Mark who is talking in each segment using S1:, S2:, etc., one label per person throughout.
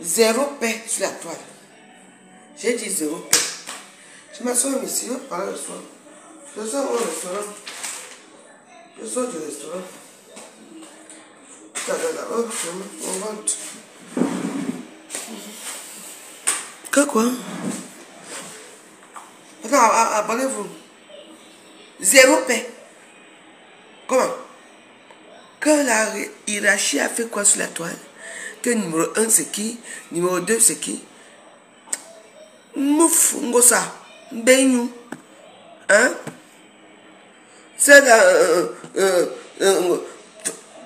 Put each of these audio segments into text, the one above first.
S1: Zéro paix sur la toile. J'ai dit zéro paix. Je m'assois ici, je parle le soir. Je sors au restaurant. Je sors du restaurant. On rentre. Que quoi? Attends, abonnez-vous. Zéro paix. Comment? Que la hiérarchie a fait quoi sur la toile? Que numéro 1 c'est qui? Numéro 2 c'est qui? Mouf, ngosa, beignou. Hein? C'est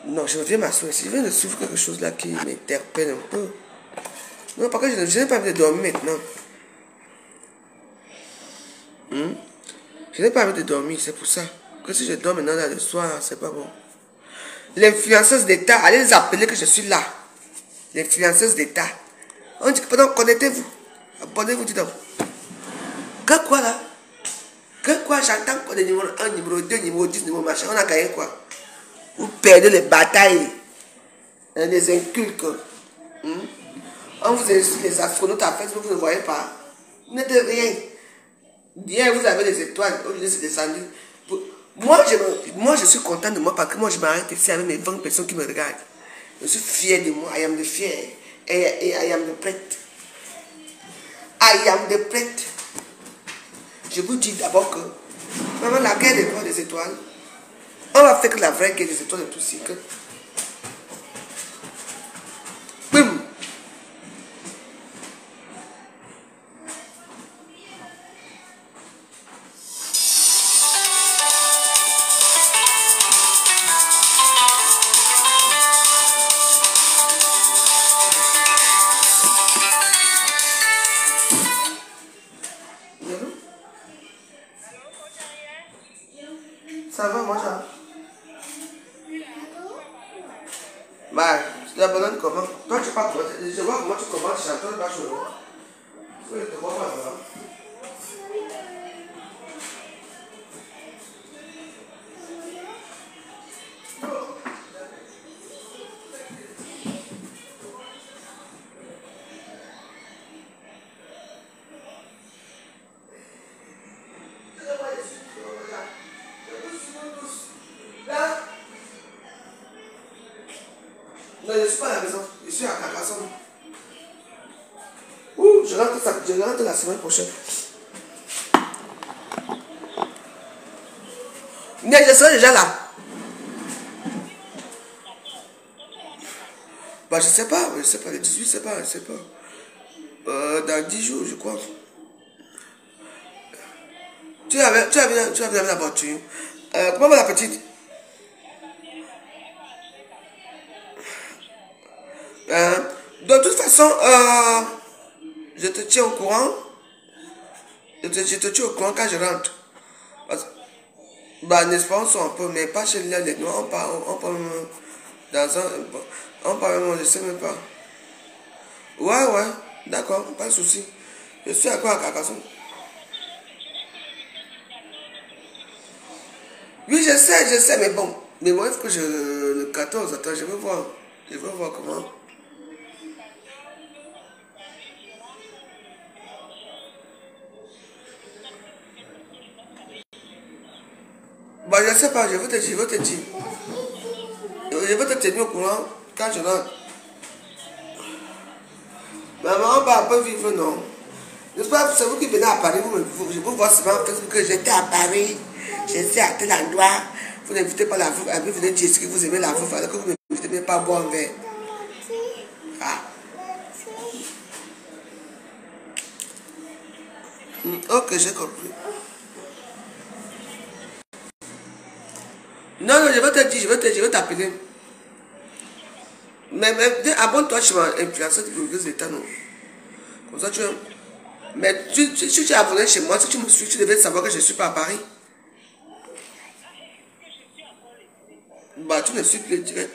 S1: non, je viens m'asseoir ici. Je viens de suivre quelque chose là qui m'interpelle un peu. Non, parce que je n'ai pas envie de dormir maintenant. Je n'ai pas envie de dormir, c'est pour ça. Que si je dors maintenant là le soir, c'est pas bon. L'influenceuse d'État, allez les appeler que je suis là. L'influenceuse d'État. On dit que pendant connectez-vous. Abonnez-vous, dites donc. Que quoi là? Que quoi? J'entends quoi de numéro 1, numéro 2, numéro 10, numéro machin. On a gagné quoi? Vous perdez les batailles. Les inculques. On vous inscrit les astronautes à Facebook, vous ne voyez pas. Vous n'êtes rien. Bien, vous avez des étoiles. Aujourd'hui, c'est descendu. Moi, je suis content de moi parce que moi, je m'arrête ici avec mes 20 personnes qui me regardent. Je suis fier de moi. I am the fier. Et I am the prête. I am the prête. Je vous dis d'abord que vraiment la guerre des étoiles, on va faire que la vraie guerre des étoiles est tout cycle. Boum. Ça va, moi, ça. Bah, tu as besoin de comment? Toi, tu parles, je vois comment tu commences, tu chantes, pas chaud. Je te vois pas, voilà. Non, je ne suis pas à la maison, je suis à Carcassonne. Je rentre la semaine prochaine. Mais je serai déjà là. Bah, je sais pas, le 18, je sais pas. Dans 10 jours, je crois. Tu as vu la voiture. Comment va la petite? De toute façon, je te tiens au courant. Je te tiens au courant quand je rentre. Bah, n'est-ce pas, on sort un peu, mais pas chez les noirs. On parle dans un. On parle, je sais même pas. Ouais, d'accord, pas de souci. Je suis à quoi à Carcassonne? Oui, je sais, mais bon. Mais moi, est-ce que le 14, attends, je vais voir. Je vais voir comment. Bah, je sais pas, je vais te dire. Je vais te tenir au courant quand je rentre. Maman, on va un peu vivre, non? N'est-ce pas, c'est vous qui venez à Paris, je vous vois souvent en Facebook que j'étais à Paris, j'étais à tel endroit. Vous n'invitez pas la foule, vous venez dire ce que vous aimez la foule, alors que vous n'invitez même pas à boire un verre. Ah. Ok, j'ai compris. Non, je vais te dire, je vais t'appeler. Mais abonne-toi sur ma influenceuse de l'État, non? Comme ça, tu es. Mais si tu es abonné chez moi, si tu me suis, tu devais savoir que je ne suis pas à Paris. Bah, tu ne suis plus direct.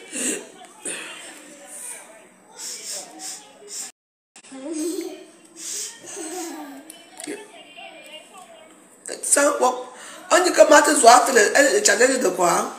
S1: Ça, bon. On dit que Martin Zoua fait le challenge de quoi?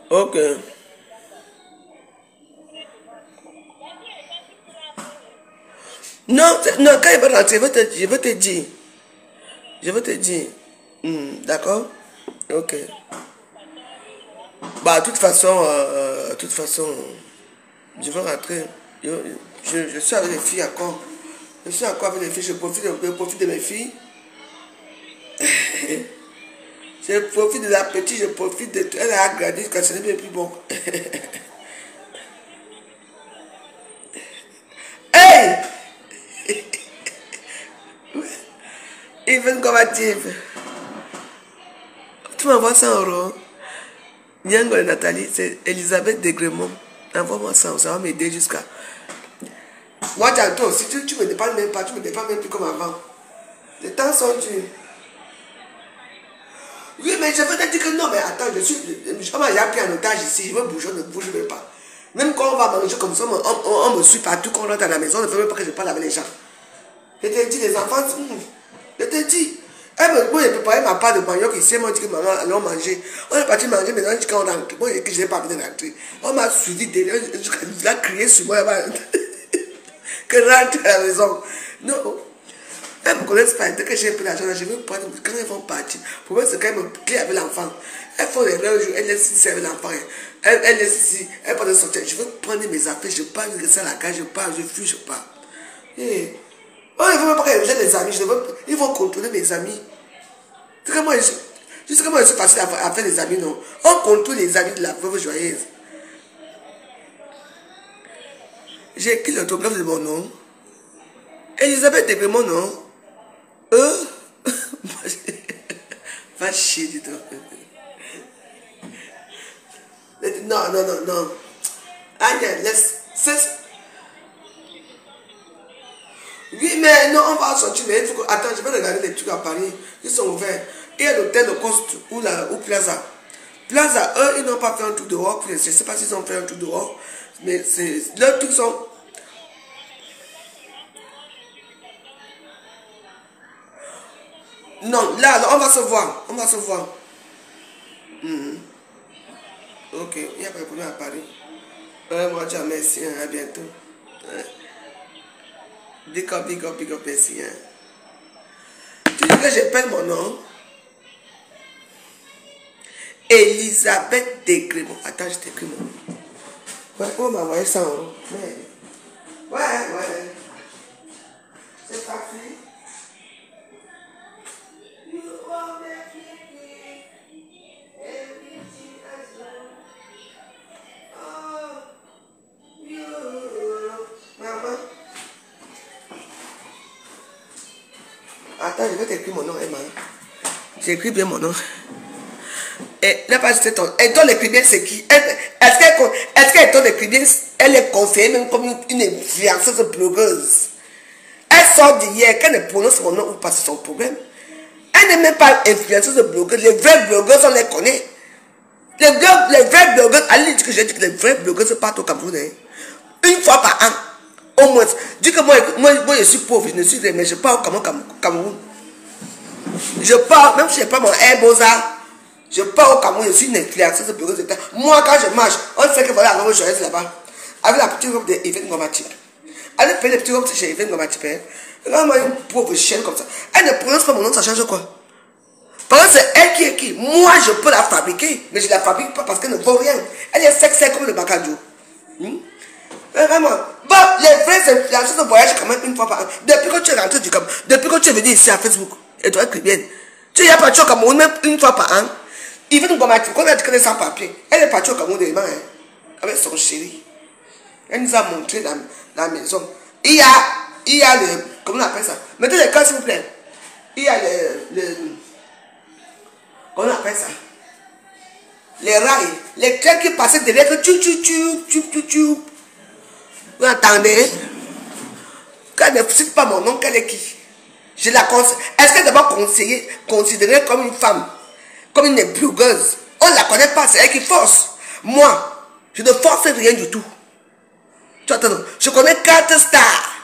S1: Ok. Non, non, quand il va rentrer, je vais te dire. Je vais te dire. D'accord? Ok. Bah, de toute façon, je vais rentrer. Je suis avec les filles encore. Je suis encore avec les filles. Je profite de mes filles. Je profite de la petite, je profite de tout. Elle a grandi quand ce n'est même plus bon. Hey! Even combative. Tu m'envoies 100 euros. Nyango et Nathalie, c'est Elisabeth Degremont. Envoie-moi ça va m'aider jusqu'à. Moi, j'adore. Si tu me dépannes même pas, tu me dépannes même plus comme avant. Les temps sont durs. Oui, mais je veux te dire que non, mais attends, on m'a pris en otage ici, je veux bouger, je ne bouge même pas. Même quand on va manger comme ça, on me suit partout, quand on rentre à la maison, on ne veut même pas que je parle avec les gens. Je te dis, les enfants, je te dis, moi j'ai préparé ma part de manioc ici, elle m'a dit que maman, allons manger. On est parti manger, maintenant quand on rentre, moi je n'ai pas envie de rentrer. On m'a suivi derrière, il a crié sur moi, que rentre à la maison. Non. Elles ne me connaissent pas, dès que j'ai pris l'argent, je vais prendre, quand elles vont partir, pour moi c'est quand même clé avec l'enfant. Elles font les rêves, elles laissent ici avec l'enfant, elles laissent ici, elles peuvent sortir. Je veux prendre mes affaires, je pars, je reste à la cage, je pars, je fuis, je pars. Et, oh, il ne faut même pas que j'ai des amis, ils vont contrôler mes amis. C'est que moi, je sais que moi je suis facile à faire des amis, non. On contrôle les amis de la veuve joyeuse. J'ai écrit l'autographe de mon nom. Elisabeth Degré, mon nom. Va chier du tout. Non, non, non, non. Agnès, laisse. Oui, mais non, on va sortir. Mais il faut que. Attends, je vais regarder les trucs à Paris. Ils sont ouverts. Il y a l'hôtel de Coste ou Plaza. Plaza, eux, ils n'ont pas fait un tour dehors. Je ne sais pas s'ils ont fait un tour dehors. Mais leurs trucs sont. Non, là, on va se voir. On va se voir. Ok, il n'y a pas de problème à Paris. Moi, je merci, à bientôt. Big up, merci. Tu dis que j'appelle mon nom Elisabeth Degremont. Attends, je t'écris mon nom. Ouais, on m'a envoyé 100 euros. Ouais. C'est parti. Maman. Attends, je vais t'écrire mon nom, Emma. J'écris bien mon nom. Et là, pas juste ton. Et ton écrit bien, c'est qui? Est-ce qu'elle ton écrit bien? Elle est conseillée même comme une influenceuse blogueuse. Elle sort d'hier, qu'elle ne prononce mon nom ou pas, c'est son problème. Elle n'est même pas influenceuse blogueuse. Les vraies blogueuses, on les connaît. Les vraies blogueuses, allez dire que j'ai dit que les vraies blogueuses partent au Cameroun. Une fois par an. Au moins. Dis que moi je suis pauvre, je ne suis rien, mais je pars au Cameroun. Je pars, même si je n'ai pas mon Airbosa, je pars au Cameroun, je suis une influenceuse blogueuse. Moi, quand je marche, on sait que voilà, avant je reste là-bas. Avec la petite robe d'Yvette Ngomatip. Allez payer les petits robes chez Yvette Ngomatip. Regarde-moi une pauvre chienne comme ça. Elle ne prononce pas mon nom, ça change quoi? Parce que c'est elle qui est qui? Moi, je peux la fabriquer, mais je ne la fabrique pas parce qu'elle ne vaut rien. Elle est sexy comme le Bacadjo. Vraiment. Bon, les vrais influenceurs voyagent quand même une fois par an. Depuis que tu es rentré du Cameroun, depuis que tu es venu ici à Facebook, et toi, bien, tu es parti au Cameroun même une fois par an. Il veut nous combattre. Quand elle a dit qu'elle est sans papier, elle est partie au Cameroun demain, avec son chéri. Elle nous a montré la maison. Il y a le. Comment on appelle ça? Mettez les cas s'il vous plaît. Il y a comment on appelle ça? Les rails. Les trains qui passaient derrière que tu. Vous entendez? Quand elle ne cite pas mon nom, qu'elle est qui? Je la conseille. Est-ce qu'elle est d'abord considérée comme une femme? Comme une blogueuse? On ne la connaît pas, c'est elle qui force. Moi, je ne force rien du tout. Tu attends, je connais 4 stars,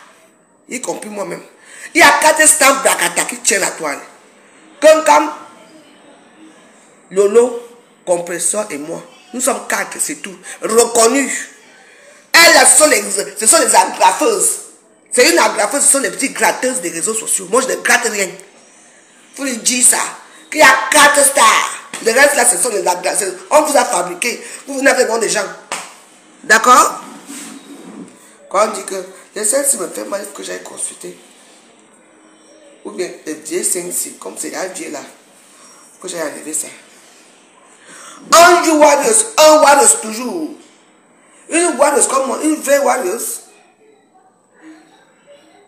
S1: y compris moi-même. Il y a 4 stars Brakata qui tiennent la toile. Comme Lolo, Compresseur et moi, nous sommes 4, c'est tout. Reconnus. Elles, ce sont les agrafeuses. C'est une agrafeuse, ce sont les petites gratteuses des réseaux sociaux. Moi, je ne gratte rien. Vous lui dites ça. Qu'il y a 4 stars. Le reste, là, ce sont les agrafeuses. On vous a fabriqué. Vous venez avec des gens. D'accord? Quand on dit que les seins, si me fait mal, il faut que j'aille consulter. Ou bien, les vieux seins, comme c'est un vieux là. Il faut que j'aille enlever ça. Un warriors toujours. Une warriors comme moi, une vraie warriors.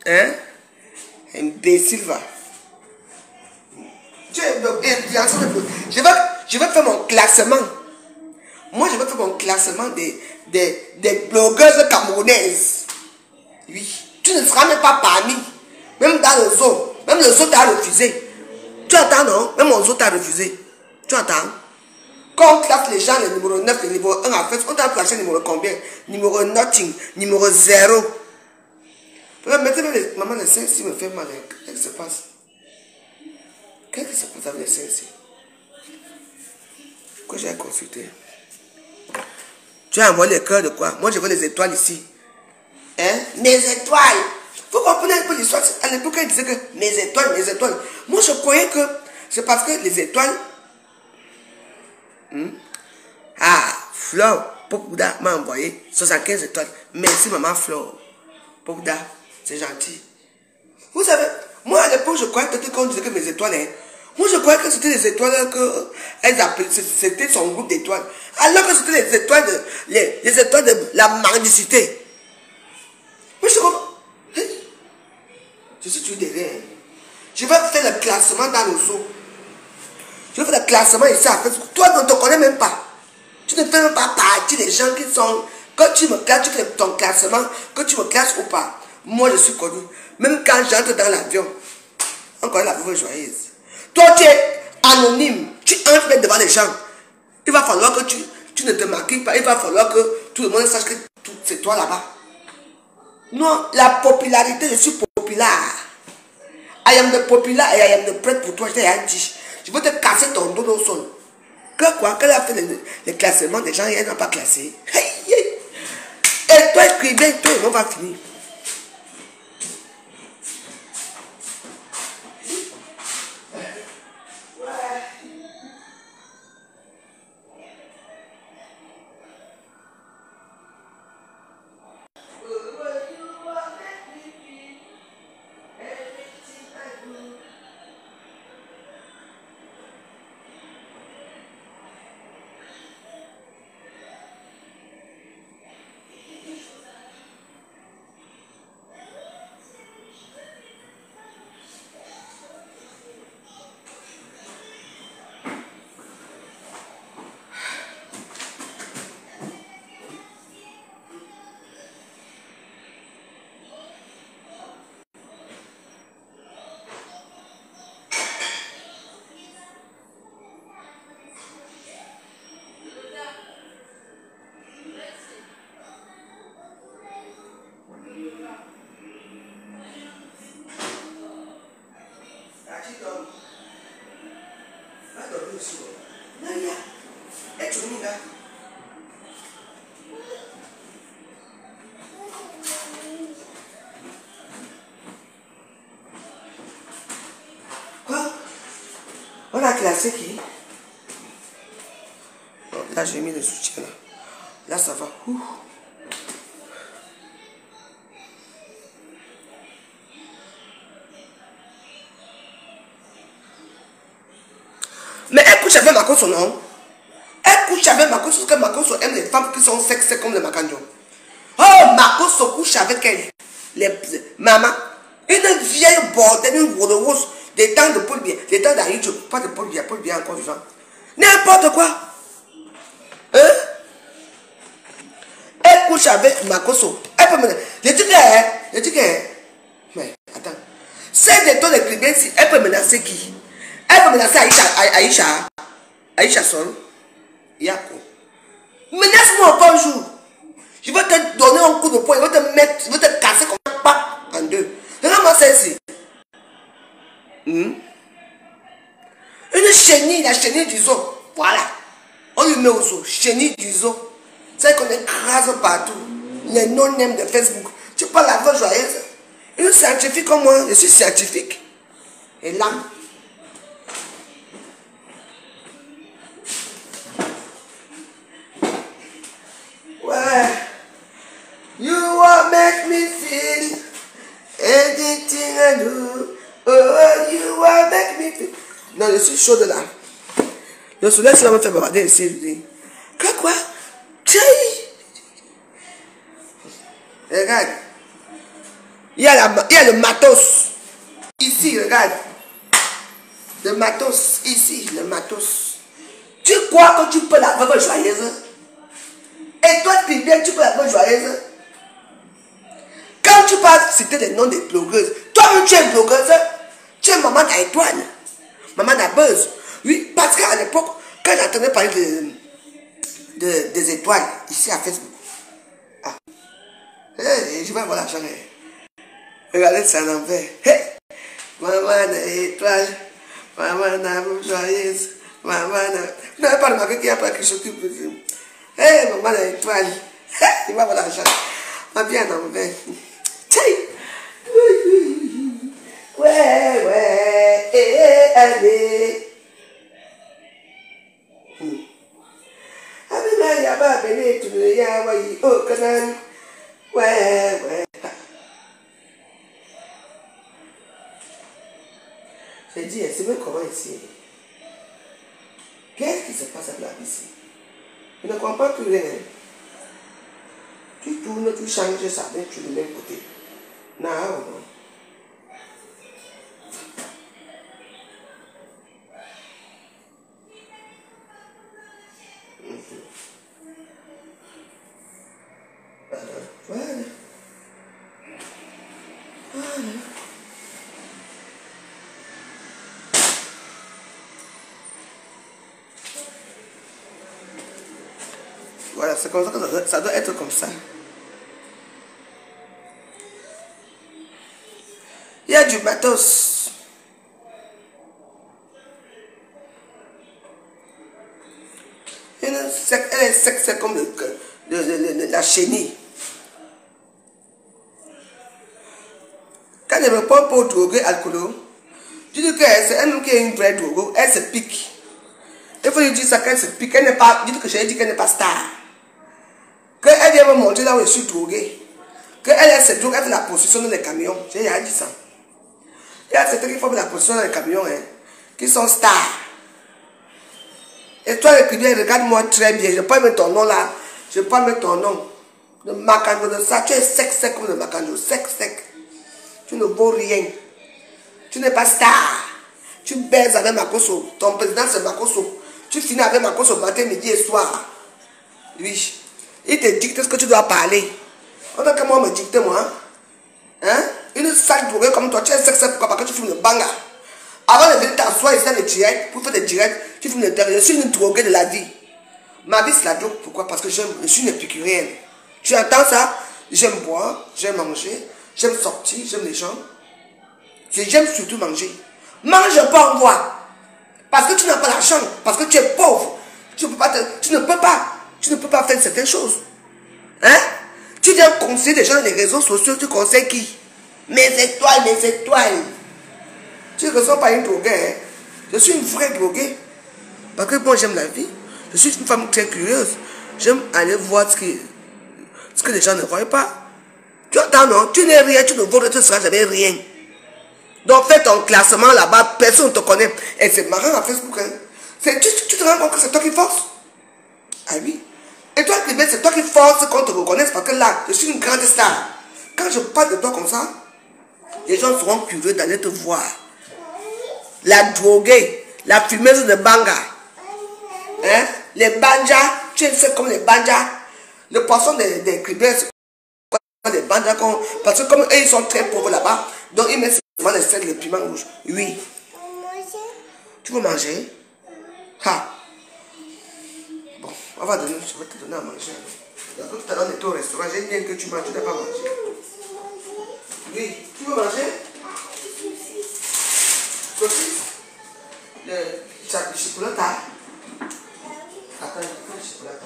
S1: Hein? Imbécile va. Je vais faire mon classement. Moi, je vais faire mon classement des blogueuses camerounaises. Oui. Tu ne seras même pas parmi. Même dans le zoo. Même le zoo t'a refusé. Tu entends, non? Même mon zoo t'a refusé. Tu entends? Quand on classe les gens, le numéro 9, le numéro 1 en fait, on t'a placé le numéro combien? Numéro nothing, numéro 0. Maintenant, maman, les seins ici me fait mal. Qu'est-ce qui se passe? Qu'est-ce qui se passe avec les seins ici? Que j'ai consulté. Tu as envoyé les cœurs de quoi? Moi, je veux les étoiles ici. Hein? Mes étoiles! Vous comprenez un peu l'histoire? À l'époque, elle disait que mes étoiles, mes étoiles. Moi, je croyais que c'est parce que les étoiles. Ah, Flore, Popouda m'a envoyé 75 étoiles. Merci, maman Flore. Popouda, c'est gentil. Vous savez, moi, à l'époque, je croyais que quand on disait que mes étoiles, hein, moi, je croyais que c'était les étoiles qu'elles appelaient, c'était son groupe d'étoiles. Alors que c'était les étoiles de la mendicité. Mais je comprends. Je suis toujours derrière. Je vais faire le classement dans le zoo. Je vais faire le classement ici à Facebook. Toi, tu ne te connais même pas. Tu ne fais même pas partie des gens qui sont... Quand tu me classes, tu fais ton classement, que tu me classes ou pas. Moi, je suis connu. Même quand j'entre dans l'avion, on connaît la veuve joyeuse. Toi, tu es anonyme. Tu entres devant les gens. Il va falloir que tu ne te maquilles pas. Il va falloir que tout le monde sache que c'est toi là-bas. Non, la popularité, je suis populaire. I am the popular et I am the prête pour toi. Je t'ai dit. Je veux te casser ton dos au sol. Que quoi? Qu'elle a fait les classements des gens et elle n'a pas classé. Hey, hey. Et toi, écris bien, toi, on va finir. Quoi? On a classé qui? Là, j'ai mis le soutien là. Là, ça va. Ouh. Mais elle couche avec Makoso, non? Elle couche avec Makoso, parce que Makoso aime les femmes qui sont sexy comme les Makanjo. Oh, Makoso couche avec elle. Maman, une vieille bordelle, une rose, des temps de Paul Bien, des temps d'Aïdjo, pas de Paul Bien encore vivant. N'importe quoi. Hein? Elle couche avec Makoso. Elle peut me... Je dis que... Mais, attends. C'est des taux de clients, si elle peut menacer qui? Elle peut menacer Aïcha Sol. Yako. Menace-moi pas un jour. Je vais te donner un coup de poing, je vais te casser comme un pape en deux. Regarde-moi ça ici. Une chenille, la chenille du zoo. Voilà. On lui met au zoo. Chenille du zoo. C'est qu'on écrase partout. Les non-nèmes de Facebook. Tu parles la voix joyeuse. Une scientifique comme moi, je suis scientifique. Et là. Ouais. You will make me feel anything I do. Oh, you will make me feel. Non, je suis chaud de là. Le soleil, ça va me faire bavarder ici. Quoi? Tiens. Regarde. Il y a le matos. Ici, regarde. Le matos. Ici, le matos. Tu crois que tu peux la veuve joyeuse? Et toi, tu peux la veuve joyeuse? Quand tu vas citer les noms des blogueuses, toi-même tu es blogueuse, tu es maman d'Étoile, maman d'Abuzz. Oui, parce qu'à l'époque, quand j'entendais parler des étoiles, ici à Facebook, je vais avoir l'argent. Regardez ça à l'envers. Hey, maman d'Étoile, maman d'Abuzz joyeuse, maman d'Étoile. Vous n'avez pas remarqué qu'il n'y a pas quelque chose qui peut dire. Hey, maman d'Étoile, il va avoir l'argent. Ma bien à l'envers. Ouais, allez. Abina yaba bene tu ne ya wa yi o kanan. Ouais. J'ai dit, c'est même comment ici. Qu'est-ce qui se passe à la ici? Je ne comprends plus rien. Tu tournes, tu changes ça, mais tu es de même côté. Non. Voilà, c'est comme ça que ça doit être comme ça. Il y a du matos. Elle est sec, c'est comme la chenille. Quand elle me prend pour droguer alcoolo, je dis que c'est elle qui est une vraie drogue, elle se pique. Il faut lui dire ça qu'elle se pique, elle n'est pas, dites que j'ai dit qu'elle n'est pas star. Qu'elle vient me montrer là où je suis drogué. Qu'elle se drogue, elle fait la position dans les camions. J'ai déjà dit ça. Il y a certains qui font la position dans les camions, hein, qui sont stars. Et toi, regarde-moi très bien. Je ne peux pas mettre ton nom là. Je ne peux pas mettre ton nom. Le Macando de ça. Tu es sec comme le Macando. Sec. Tu ne vaux rien. Tu n'es pas star. Tu baises avec Makoso. Ton président c'est Makoso. Tu finis avec Makoso matin, midi et soir. Oui. Il te dicte ce que tu dois parler. En tant que moi, me dicte moi. Hein? Une sale droguée comme toi. Tu es sec, pourquoi? Parce que tu fumes le banga. Avant de venir t'asseoir ici dans les directs, pour faire des directs, tu fumes le directs. Je suis une droguée de la vie. Ma vie c'est la drogue. Pourquoi? Parce que je suis une épicurienne. Tu entends ça? J'aime boire, j'aime manger, j'aime sortir, j'aime les gens. J'aime surtout manger. Mange pas en bois. Parce que tu n'as pas l'argent. Parce que tu es pauvre. Tu ne peux pas faire certaines choses. Hein? Tu viens conseiller des gens dans les réseaux sociaux, tu conseilles qui? Mes étoiles. Tu ne ressens pas une droguée. Hein? Je suis une vraie droguée. Parce que moi j'aime la vie. Je suis une femme très curieuse. J'aime aller voir ce que les gens ne voient pas. Tu entends, non? Tu n'es rien, tu ne vaux, tu ne seras jamais rien. Donc fais ton classement là-bas, personne ne te connaît. Et c'est marrant à Facebook. Hein? Tu te rends compte que c'est toi qui force? Ah oui. Et toi, c'est toi qui force qu'on te reconnaisse parce que là, je suis une grande star. Quand je parle de toi comme ça, les gens seront curieux d'aller te voir. La droguée, la fumeuse de banga. Hein? Les banjas, tu sais comme les banjas. Le poisson des cribères, des banjas, parce que comme eux, ils sont très pauvres là-bas, donc ils mettent seulement les sels, le piment rouge. Oui. Tu veux manger? Ha. Bon, je vais te donner à manger. Tout à l'heure, on était au restaurant, j'ai bien que tu manges, tu n'as pas mangé. Oui, tu veux manger? Saucisse? Chocolat. Attends, je fais le chocolat.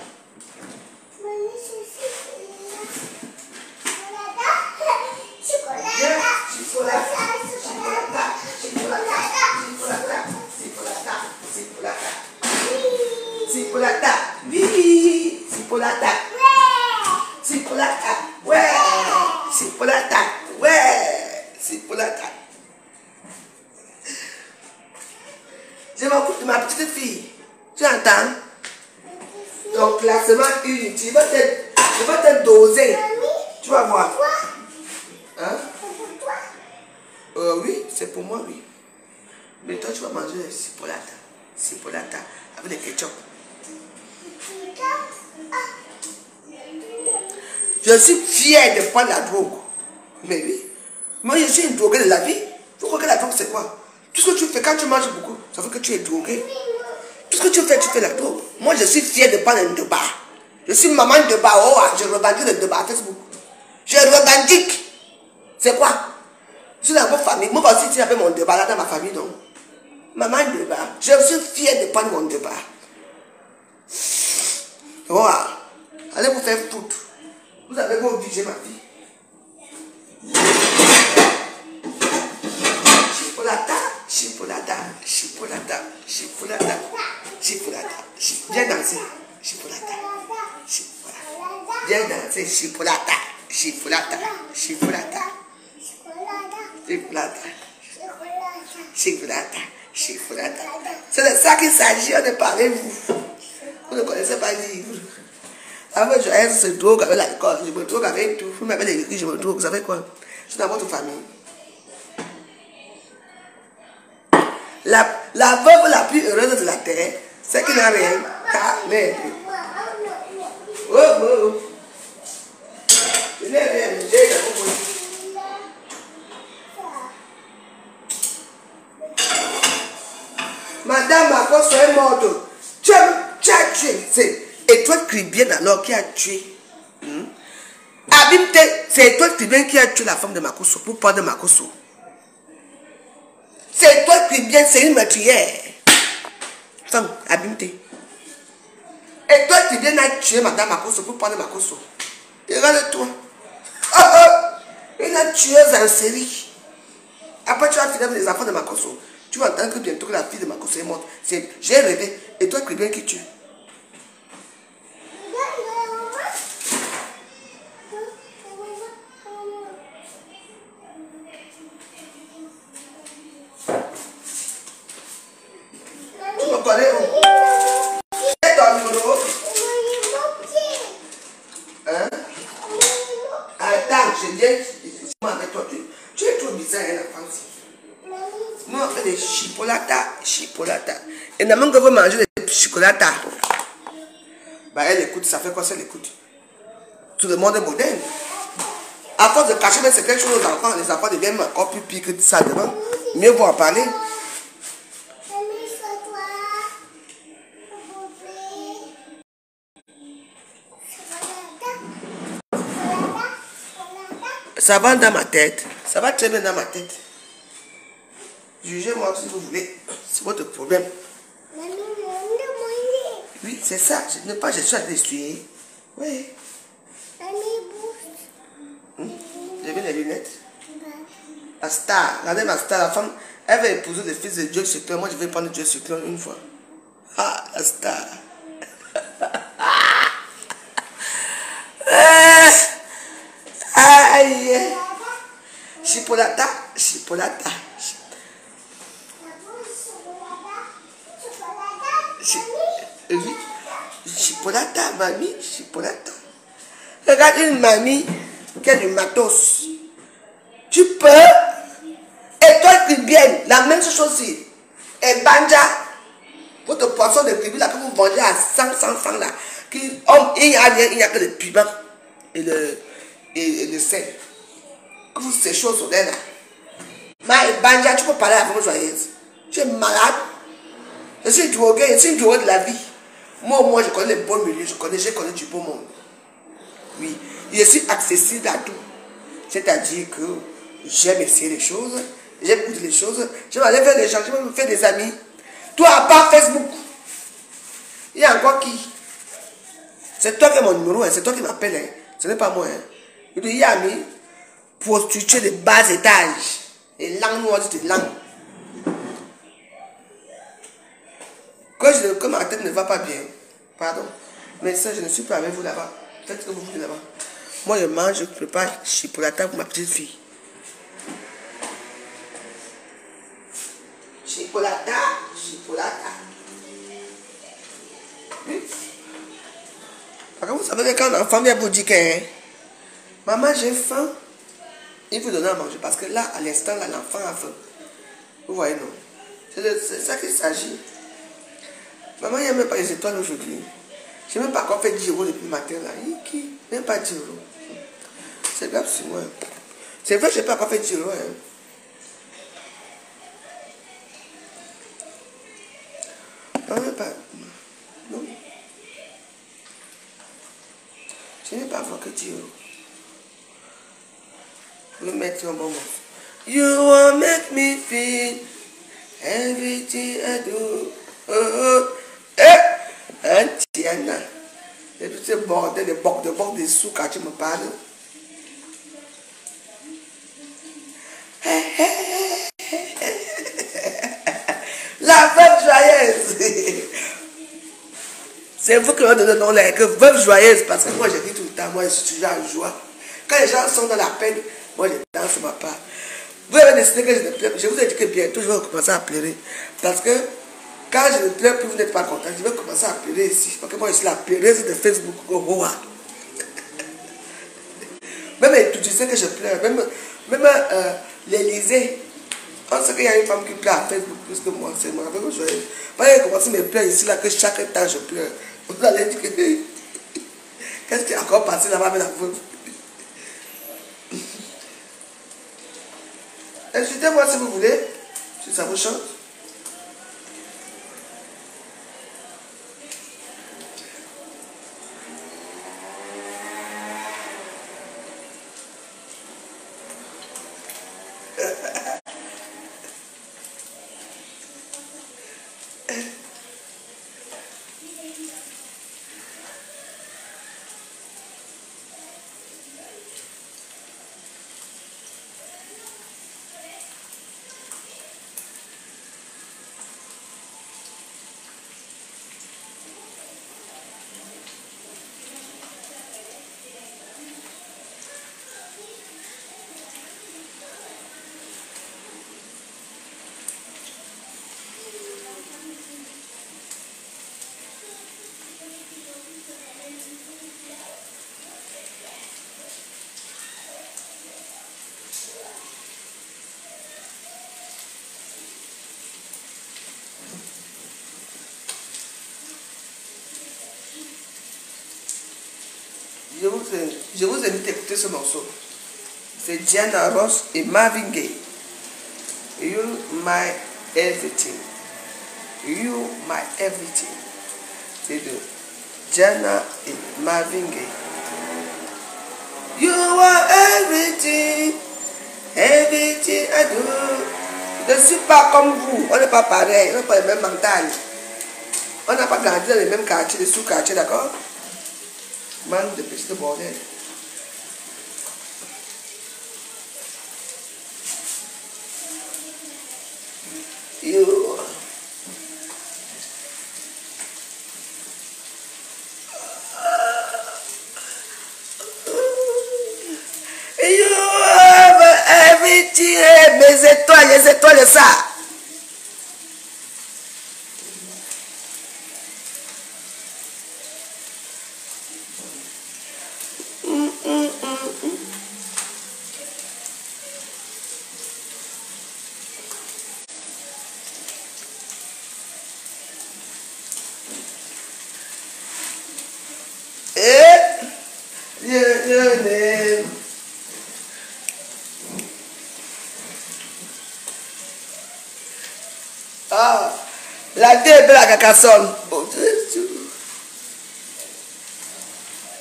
S1: Cipollata, oui, cipollata, cipollata, ouais, cipollata, ouais, cipollata. Je m'occupe de ma petite fille, tu entends? Donc classement inutile, je vais te doser, tu vas voir. Hein? Oui, c'est pour moi, oui. Mais toi, tu vas manger les cipollata avec le ketchup. Je suis fier de prendre la drogue. Mais oui. Moi, je suis une droguée de la vie. Vous croyez que la drogue, c'est quoi? Tout ce que tu fais quand tu manges beaucoup, ça veut que tu es drogué. Tout ce que tu fais la drogue. Moi, je suis fier de prendre un débat. Je suis maman de débat. Oh, je revendique le débat à Facebook. Je revendique. C'est quoi? Je suis dans ma famille. Moi aussi, tu avais mon débat là dans ma famille, non? Maman de débat. Je suis fier de prendre mon débat. Voilà. Allez vous faire foutre. Vous avez pas obligé ma vie. Chipolata, chipolata, chipolata, chipolata, chipolata. Viens danser. Chipolata. Chipolata. Viens danser. Chipolata. Chipolata. Chipolata. Chipolata. Chipolata. Chipolata. C'est de ça qu'il s'agit, on ne parlez vous. Vous ne connaissez pas le livre. Avant, je reste se drogue avec l'alcool, je me drogue avec tout. Vous m'avez écrit, je me drogue, vous savez quoi? Je suis dans votre famille. La veuve la plus heureuse de la terre, c'est qu'il n'a rien. Ah, merde. Oh, oh. Je n'ai rien, j'ai dans mon monde. Madame Marcos est morte. Tu as tué. Et toi, Cribien, alors, qui a tué Abimte, c'est toi, Cribien, qui a tué la femme de Makosso pour prendre Makosso. C'est toi, Cribien, c'est une meurtrière. Femme, Abimte. Et toi, Cribien, a tué Madame Makosso pour prendre Makosso. Regarde-toi. Une tueuse en série. Après, tu vas finir avec les enfants de Makosso. Tu vas entendre que bientôt que la fille de Makosso est morte. J'ai rêvé. Et toi, Cribien, qui tue? Tu me connais où? C'est ton numéro? Hein? Attends, je viens avec toi. Tu es trop bizarre, la France. Nous, on fait des chipolata. Et nous que vous mangez des chocolata. Bah, elle écoute, ça fait quoi ça, elle écoute? Tout le monde est moderne. À force de cacher même quelque chose aux enfants, les enfants deviennent encore plus pires que ça devant. Mieux vaut en parler. Ça va dans ma tête. Ça va très bien dans ma tête. Jugez-moi si vous voulez. C'est votre problème. Oui, c'est ça. Je n'ai pas, je suis à l'essuyer. Oui. J'ai mis les lunettes. La star. Regardez ma star. La femme, elle va épouser le fils de Dieu Secteur. Moi, je vais prendre Dieu Secteur une fois. Ah, la star. Aïe. Chipolata, chipolata. Oui. Chipolata, mamie, chipolata. Regarde une mamie qui a du matos. Tu peux. Et toi, Cribien, la même chose aussi. Et Banja, votre poisson de Cribien là que vous vendez à 100 là. Il n'y a rien, il n'y a que le piment et le sel. Que vous séchez au soleil là. Mais Banja, tu peux parler à la femme joyeuse. Tu es malade. Je suis drogué, je suis une droguée de la vie. Moi, je connais le bon milieu, je connais du beau monde. Oui, je suis accessible à tout. C'est-à-dire que j'aime essayer les choses, j'aime goûter les choses, je vais aller vers les gens, je vais me faire des amis. Toi, à part Facebook, il y a encore qui? C'est toi qui as mon numéro, hein. C'est toi qui m'appelles. Hein. Ce n'est pas moi. Hein. Il dit, il y a mis prostituée de bas étage. Et langue, moi, je dis langue. Quand ma tête ne va pas bien, pardon, mais ça, je ne suis pas avec vous là-bas. Faites ce que vous voulez là-bas. Moi, je mange, je prépare chipolata pour ma petite fille. Chipolata, chipolata. Oui. Parce que vous savez que quand un enfant vient vous dire que hein, maman, j'ai faim, il faut donner à manger. Parce que là, à l'instant, là, l'enfant a faim. Vous voyez, non? C'est ça qu'il s'agit. Maman, il n'y a même pas les étoiles aujourd'hui. Je n'ai même pas encore fait 10 euros depuis le matin. Là. Qui? Même pas 10 euros. C'est grave sur moi. C'est vrai que je n'ai pas encore fait 10 euros. Hein. Non, même pas. Non. Je n'ai pas encore que 10 euros. Je vais mettre un bon mot. You won't make me feel everything I do. Oh, oh. Hein, tiens. Et puis ce bordel de bord des sous quand tu me parles. La veuve joyeuse. C'est vous qui m'avez donné le nom là, que veuve joyeuse, parce que moi je dis tout le temps, moi je suis toujours en joie. Quand les gens sont dans la peine, moi je danse sur ma part. Vous avez décidé que je ne pleure plus. Je vous ai dit que bientôt je vais commencer à pleurer. Parce que quand je ne pleure plus, vous n'êtes pas content. Je vais commencer à pleurer ici. Parce que moi je suis la pleureuse de Facebook. Oh, même tu sais que je pleure. Même l'Élysée. On sait qu'il y a une femme qui pleure à Facebook plus que moi. C'est moi. Quand j'ai commencé à me pleurer ici, là, que chaque temps je pleure. Vous allez dire que qu'est-ce qui est encore passé là-bas avec la veuve? Insultez-moi si vous voulez, si ça vous chante. Je vous invite à écouter ce morceau. C'est Diana Ross et Marvin Gaye. You my everything. You my everything. C'est de Diana et Marvin Gaye. You are everything. Everything I do. Je ne suis pas comme vous. On n'est pas pareil. On n'a pas le même mental. On n'a pas grandi dans les mêmes quartiers, les sous-quartiers, d'accord? Man de petits bordel. You. You have everything. Mes étoiles, les étoiles, ça. Ah, la deux belle à Carcassonne.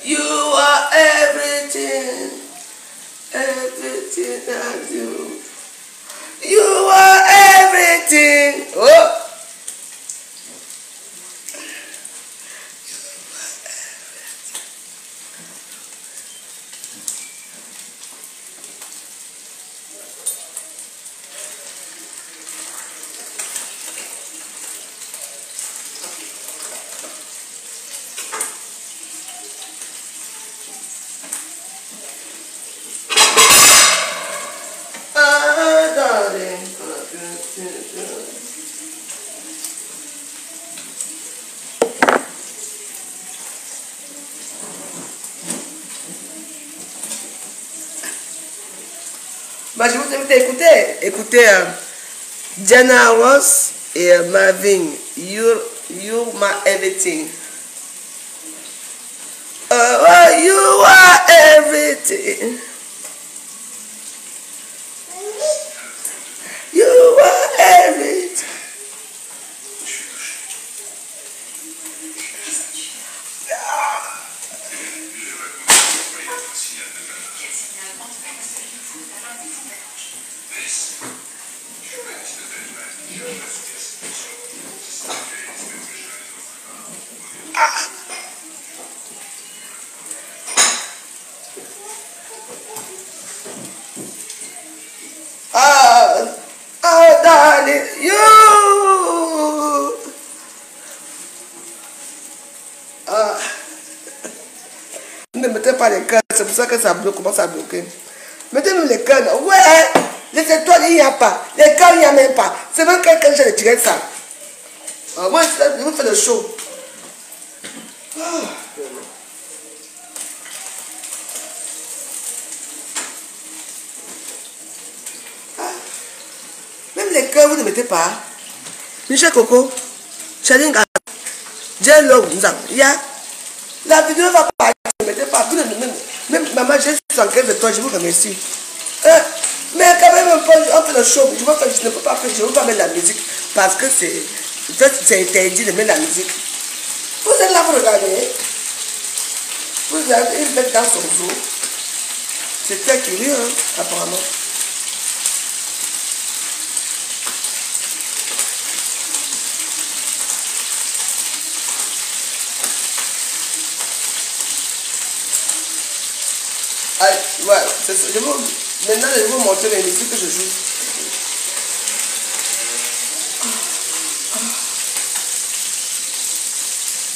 S1: You are everything, everything I do. You are everything. Oh, Bah, je vous invite à écouter. Écoutez Diana Ross et Marvin. You're my everything. Oh, you are everything. You are everything. Darling, you. Ne mettez pas les cœurs, c'est pour ça que ça bloque, commence à bloquer. Mettez même les cœurs. Ouais, les étoiles, il n'y a pas. Les cœurs, il n'y a même pas. C'est même quelqu'un qui a tiré ça. Moi, je vais faire le show. Même les cœurs, vous ne mettez pas. Michel Coco, Chalinga, Jello, la vidéo va pas. Ne mettez pas. Même maman, j'ai 75 de toi, je vous remercie. Mais quand même, on fait le show. Je ne peux pas faire, je ne peux pas mettre la musique. Parce que c'est interdit de mettre la musique. Vous êtes là pour regarder. Vous avez une bête dans son dos. C'est très curieux, hein, apparemment. Ouais, maintenant, je vais vous montrer les musiques que je joue.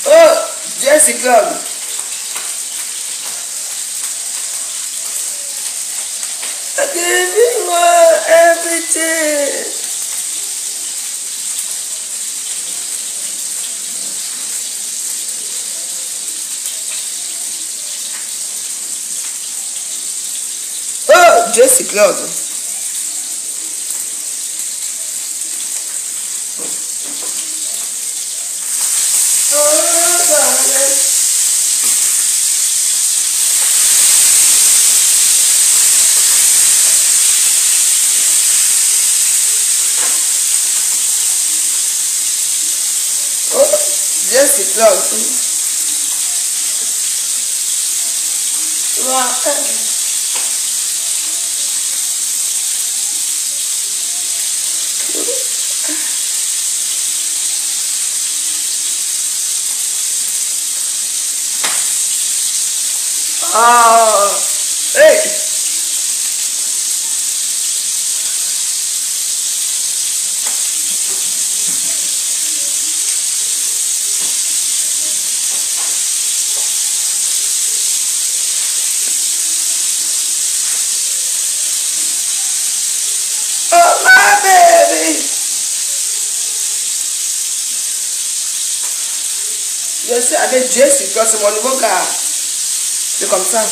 S1: Oh, Jessica. I give you everything. Oh, Jessica. Jessica. Hey. Oh, my baby. Je sais, avec Jessica, c'est mon nouveau gars. C'est comme ça.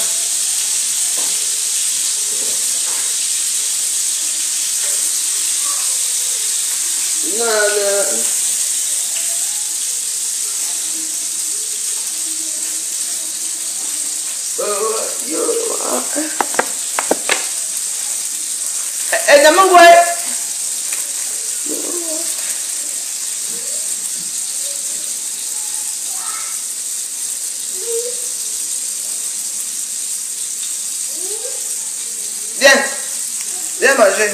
S1: Viens manger.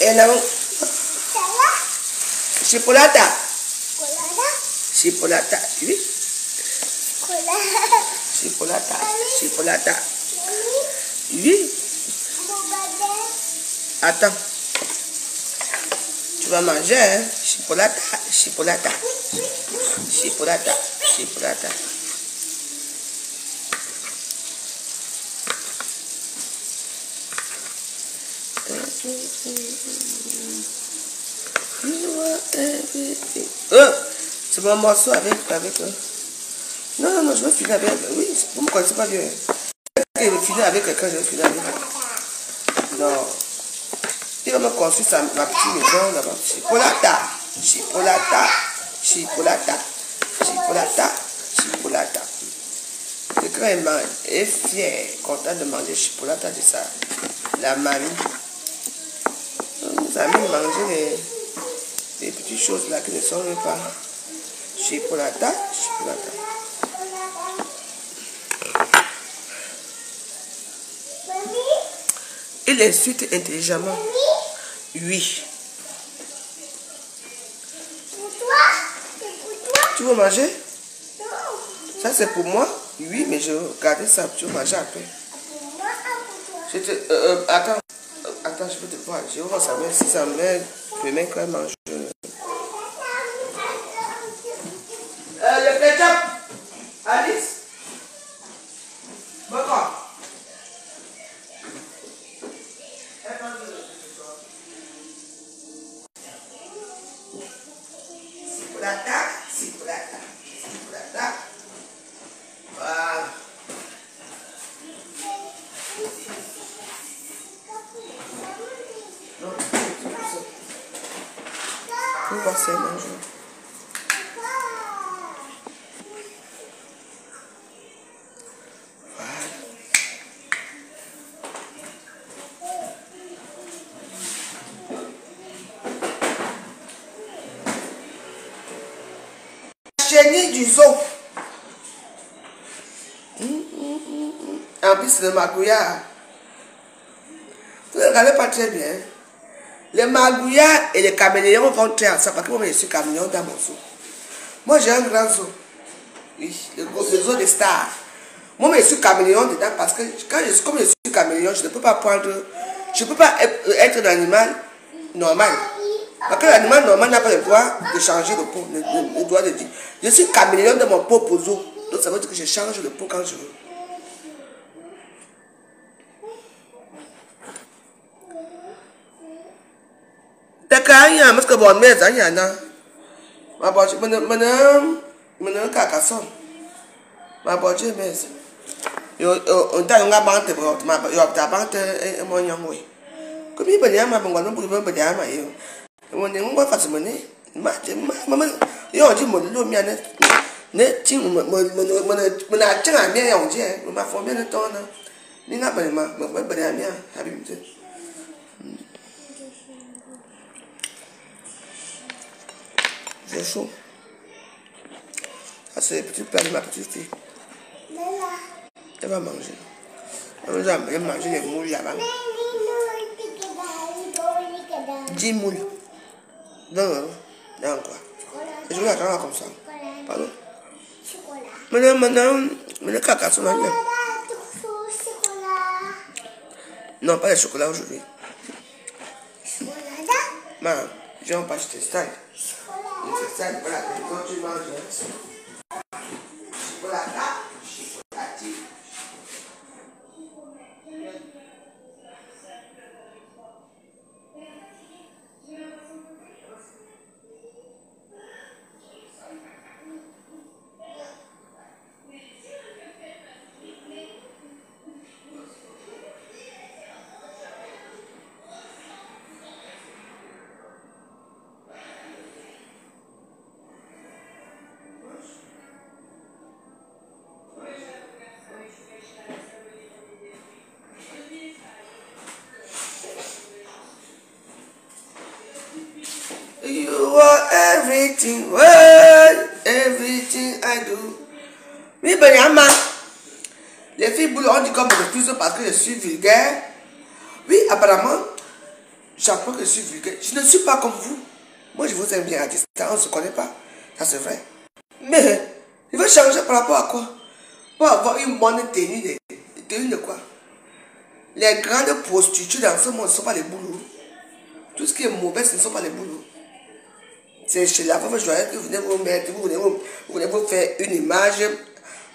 S1: Et là, chipolata. Chipolata, oui. Chipolata. Oui. Attends. Tu vas manger, hein? Chipolata. C'est mon morceau avec eux. Non, je veux finir avec... Oui, vous me connaissez pas bien. Je veux finir avec quelqu'un, je veux finir avec... Non. Il va me construire ma petite maison là-bas. Chipolata. Chipolata. Chipolata. Chipolata. Chipolata. Le grand est fier, content de manger chipolata de ça. La mamie. Nous amis manger les petites choses là qui ne sont même pas. Chipolata. Chipolata. Il insulte intelligemment. Oui. Tu veux manger? Ça c'est pour moi? Oui, mais je vais garder ça. Tu veux manger après? Je te... attends. Attends, je peux te voir. Je vais voir sa mère. Si sa mère peut quand elle mange. Le ketchup. Alice. D'accord. Voilà. Non, on va se manger. Chenille du zoo. En plus, le magouillard. Vous ne regardez pas très bien. Les magouillards et les caméléons vont très ensemble parce que moi, je suis caméléon dans mon zoo. Moi, j'ai un grand zoo. Oui, le zoo des stars. Moi, je suis caméléon dedans parce que comme je suis caméléon, je ne peux pas prendre. Je ne peux pas être un animal normal. Parce que l'animal normal n'a pas le droit de changer de peau. Le droit de dire. Je suis caméléon dans mon propre zoo. Donc ça veut dire que je change de peau quand je veux. D'accord, parce que bon, mais ça y en a. Ma boîte, mon carcasson. Ma boîte, mais on t'a un gabant de brot, ma banque et mon young way. Comme il peut y avoir mon nom pour me dire, on est moins facilement. Maman, il y a dit mon lot, mien, net, ting, mon atteint à bien, on dit, ma famille de ton. N'y n'a pas de ma, mon père à bien, habitué. J'ai chaud. Ça, c'est les petits plats de ma petite fille. Elle va manger. Elle va manger les moules là-bas. 10 moules. Non, quoi? Je vais attendre comme ça. Pardon? Maintenant, caca, c'est mal. Non, pas le chocolat aujourd'hui. Maman, je vais pas acheter ça. C'est ça, voilà, quand tu manges. Voilà, you are everything, well, everything I do. Oui, ben, les filles boulent, on dit comme je refuse parce que je suis vulgaire. Oui, apparemment, j'apprends que je suis vulgaire. Je ne suis pas comme vous. Moi, je vous aime bien à distance, on ne se connaît pas. Ça, c'est vrai. Mais, il veut changer par rapport à quoi? Pour avoir une bonne tenue. Tenue de quoi? Les grandes prostituées dans ce monde ne sont pas les boulots. Tout ce qui est mauvais, ce ne sont pas les boulots. C'est chez la femme joyeuse que vous venez vous mettre, vous venez vous faire une image.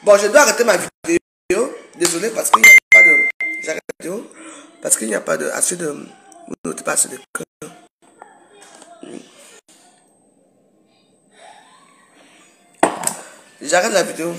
S1: Bon, je dois arrêter ma vidéo. Désolé parce qu'il n'y a pas de... J'arrête la vidéo parce qu'il n'y a pas de... assez de... Vous notez pas assez de cœur. J'arrête la vidéo.